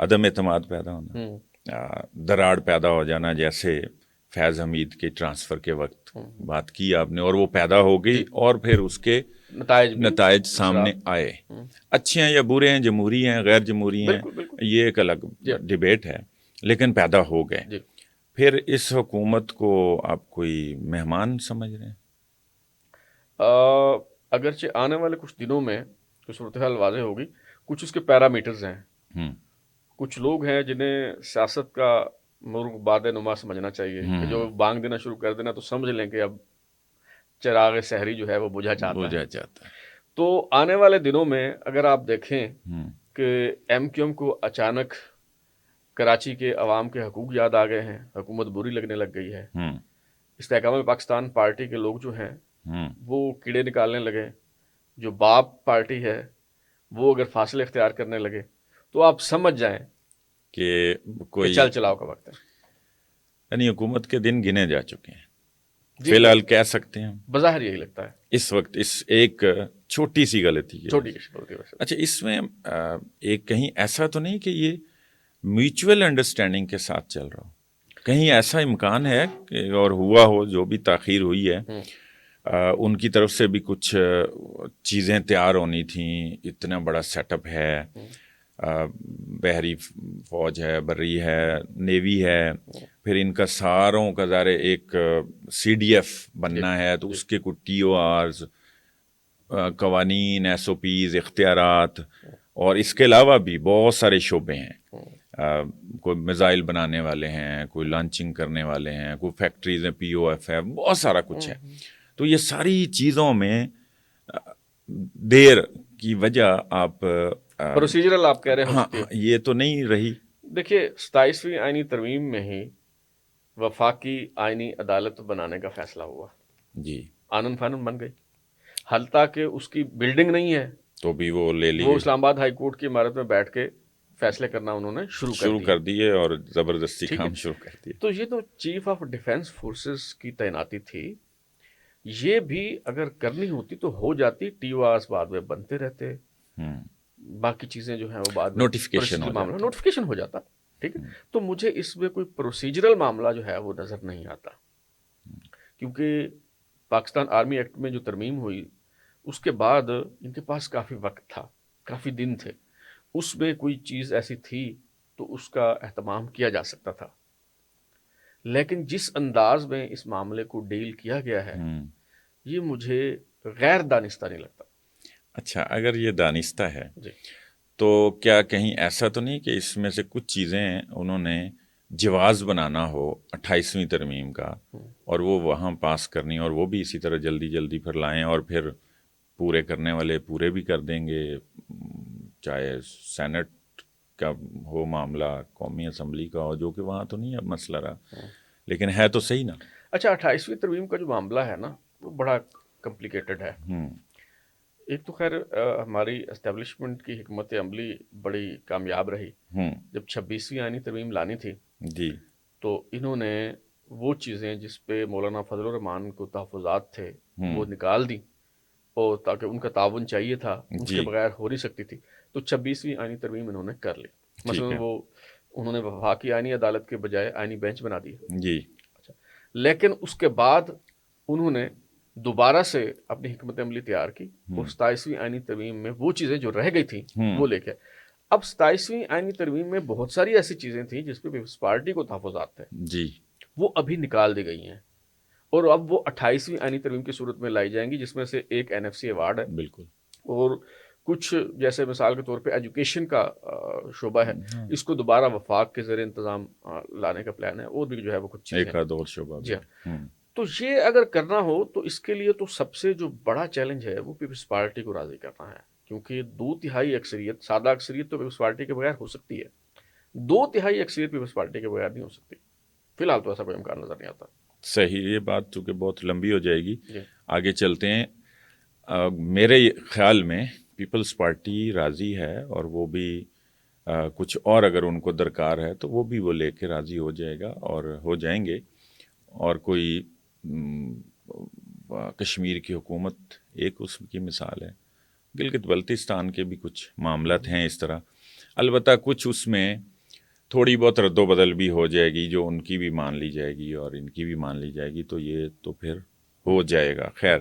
عدم اعتماد پیدا ہونا، دراڑ پیدا ہو جانا، جیسے فیض حمید کے ٹرانسفر کے وقت بات کی آپ نے، اور وہ پیدا ہو گئی اور پھر اس کے نتائج سامنے آئے، اچھے ہیں یا برے ہیں، جمہوری ہیں غیر جمہوری ہیں، یہ ایک الگ ڈیبیٹ ہے، لیکن پیدا ہو گئے۔ پھر اس حکومت کو آپ کوئی مہمان سمجھ رہے ہیں؟ اگرچہ آنے والے کچھ دنوں میں تو صورتحال واضح ہوگی، کچھ اس کے پیرامیٹرز ہیں، کچھ لوگ ہیں جنہیں سیاست کا مرغ باد نما سمجھنا چاہیے، کہ جو بانگ دینا شروع کر دینا تو سمجھ لیں کہ اب چراغ سحری جو ہے وہ بجھا چاہتا ہے۔ تو آنے والے دنوں میں اگر آپ دیکھیں کہ ایم کیو ایم کو اچانک کراچی کے عوام کے حقوق یاد آ گئے ہیں، حکومت بری لگنے لگ گئی ہے، استحکام پاکستان پارٹی کے لوگ جو ہیں وہ کیڑے نکالنے لگے، جو باپ پارٹی ہے وہ اگر فاصلے اختیار کرنے لگے، تو آپ سمجھ جائیں کہ کوئی چل چلاؤ کا وقت ہے۔ یعنی حکومت کے دن گنے جا چکے ہیں فی الحال، کہہ سکتے ہیں بظاہر یہی لگتا ہے اس وقت، اس ایک چھوٹی سی غلطی ہے۔ اچھا، اس میں ایک کہیں ایسا تو نہیں کہ یہ میوچول انڈرسٹینڈنگ کے ساتھ چل رہا ہو، کہیں ایسا امکان ہے کہ اور ہوا ہو، جو بھی تاخیر ہوئی ہے ان کی طرف سے بھی کچھ چیزیں تیار ہونی تھیں، اتنا بڑا سیٹ اپ ہے، بحری فوج ہے، بری ہے، نیوی ہے، پھر ان کا ساروں کا ظاہر ایک سی ڈی ایف بننا ہے، تو اس کے کچھ ٹی او آرز، قوانین، ایس او پیز، اختیارات، اور اس کے علاوہ بھی بہت سارے شعبے ہیں، کوئی میزائل بنانے والے ہیں، کوئی لانچنگ کرنے والے ہیں، کوئی فیکٹریز ہیں، پی او ایف ہے، بہت سارا کچھ ہے۔ تو یہ ساری چیزوں میں دیر کی وجہ آپ پروسیجرل آپ کہہ رہے ہیں، ہاں یہ تو نہیں رہی۔ دیکھیے 27ویں آئینی ترمیم میں ہی وفاقی آئینی عدالت بنانے کا فیصلہ ہوا، جی، آنن فانن بن گئی، حال تک کہ اس کی بلڈنگ نہیں ہے تو بھی وہ لے لی، وہ اسلام آباد ہائی کورٹ کی عمارت میں بیٹھ کے فیصلے کرنا انہوں نے شروع کر دیے اور زبردستی کام شروع کر دیے۔ تو یہ تو چیف آف ڈیفنس فورسز کی تعیناتی تھی، یہ بھی اگر کرنی ہوتی تو ہو جاتی، ٹی او آرز بعد میں بنتے رہتے، باقی چیزیں جو ہیں وہ بعد میں نوٹیفیکیشن ہو جاتا، ٹھیک ہے۔ تو مجھے اس میں کوئی پروسیجرل معاملہ جو ہے وہ نظر نہیں آتا، کیونکہ پاکستان آرمی ایکٹ میں جو ترمیم ہوئی اس کے بعد ان کے پاس کافی وقت تھا، کافی دن تھے، اس میں کوئی چیز ایسی تھی تو اس کا اہتمام کیا جا سکتا تھا، لیکن جس انداز میں اس معاملے کو ڈیل کیا گیا ہے یہ مجھے غیر دانستہ نہیں لگتا۔ اچھا، اگر یہ دانستہ ہے تو کیا کہیں ایسا تو نہیں کہ اس میں سے کچھ چیزیں انہوں نے جواز بنانا ہو 28ویں ترمیم کا، اور وہ وہاں پاس کرنی، اور وہ بھی اسی طرح جلدی جلدی پھر لائیں، اور پھر پورے کرنے والے پورے بھی کر دیں گے، چاہے سینٹ کا ہو معاملہ، قومی اسمبلی کا ہو، جو کہ وہاں تو نہیں اب مسئلہ رہا، لیکن ہے تو صحیح نا۔ اچھا، 28ویں ترمیم کا جو معاملہ ہے نا وہ بڑا کمپلیکیٹڈ ہے۔ ایک تو خیر ہماری اسٹیبلشمنٹ کی حکمت عملی بڑی کامیاب رہی، جب 26ویں آئینی ترمیم لانی تھی جی تو انہوں نے وہ چیزیں جس پہ مولانا فضل الرحمان کو تحفظات تھے وہ نکال دی، اور تاکہ ان کا تعاون چاہیے تھا اس کے بغیر ہو نہیں سکتی تھی، تو 26ویں آئینی ترمیم انہوں نے کر لی۔ مثلا وہ انہوں نے وفاقی آئینی عدالت کے بجائے آئینی بینچ بنا دیا جی، لیکن اس کے بعد انہوں نے دوبارہ سے اپنی حکمت عملی تیار کی، اور 27ویں آئینی ترمیم میں وہ چیزیں جو رہ گئی تھیں وہ لے کے، اب 27ویں آئینی ترمیم میں بہت ساری ایسی چیزیں تھیں جس پہ پیپلز پارٹی کو تحفظات تھے، جی، وہ ابھی نکال دی گئی ہیں، اور اب وہ 28ویں آئینی ترمیم کی صورت میں لائی جائیں گی، جس میں سے ایک این ایف سی ایوارڈ ہے، بالکل، اور کچھ جیسے مثال کے طور پہ ایجوکیشن کا شعبہ ہے، اس کو دوبارہ وفاق کے زیر انتظام لانے کا پلان ہے، اور بھی جو ہے وہ کچھ چیزیں ایک آدھ اور شعبہ بھی۔ تو یہ اگر کرنا ہو تو اس کے لیے تو سب سے جو بڑا چیلنج ہے وہ پیپلز پارٹی کو راضی کرنا ہے، کیونکہ 2/3 اکثریت، سادہ اکثریت تو پیپلز پارٹی کے بغیر ہو سکتی ہے، 2/3 اکثریت پیپلز پارٹی کے بغیر نہیں ہو سکتی، فی الحال تو ایسا کوئی امکان نظر نہیں آتا۔ صحیح، یہ بات چونکہ بہت لمبی ہو جائے گی، آگے چلتے ہیں۔ میرے خیال میں پیپلز پارٹی راضی ہے، اور وہ بھی کچھ اور اگر ان کو درکار ہے تو وہ بھی وہ لے کے راضی ہو جائے گا، اور ہو جائیں گے، اور کوئی کشمیر کی حکومت ایک اس کی مثال ہے، گلگت بلتستان کے بھی کچھ معاملات ہیں اس طرح، البتہ کچھ اس میں تھوڑی بہت رد و بدل بھی ہو جائے گی، جو ان کی بھی مان لی جائے گی اور ان کی بھی مان لی جائے گی، تو یہ تو پھر ہو جائے گا. خیر